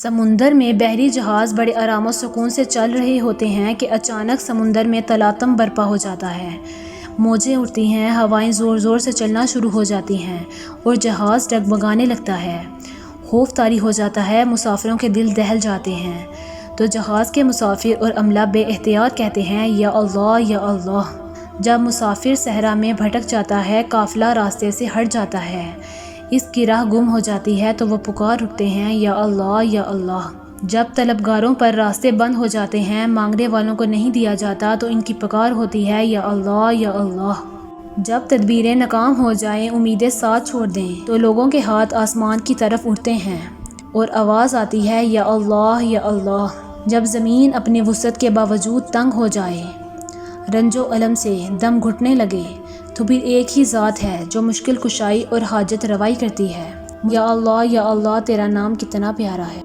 سمندر میں بحری جہاز بڑے آرام و سکون سے چل رہے ہوتے ہیں کہ اچانک سمندر میں تلاطم برپا ہو جاتا ہے۔ موجیں اٹھتی ہیں، ہوائیں زور زور سے چلنا شروع ہو جاتی ہیں اور جہاز ڈگمگانے لگتا ہے۔ خوف طاری ہو جاتا ہے، مسافروں کے دل دہل جاتے ہیں۔ تو جہاز کے مسافر اور عملہ بے احتیاط کہتے ہیں، یا اللہ یا اللہ۔ جب مسافر صحرا میں بھٹک جاتا ہے، قافلہ راستے سے ہٹ جاتا ہے، اس کی راہ گم ہو جاتی ہے تو وہ پکار اٹھتے ہیں، یا اللہ یا اللہ۔ جب طلبگاروں پر راستے بند ہو جاتے ہیں، مانگنے والوں کو نہیں دیا جاتا تو ان کی پکار ہوتی ہے، یا اللہ یا اللہ۔ جب تدبیریں ناکام ہو جائیں، امیدیں ساتھ چھوڑ دیں تو لوگوں کے ہاتھ آسمان کی طرف اٹھتے ہیں اور آواز آتی ہے، یا اللہ یا اللہ۔ جب زمین اپنی وسعت کے باوجود تنگ ہو جائے، رنج و الم سے دم گھٹنے لگے، تو پھر ایک ہی ذات ہے جو مشکل کشائی اور حاجت روائی کرتی ہے۔ یا اللہ یا اللہ، تیرا نام کتنا پیارا ہے۔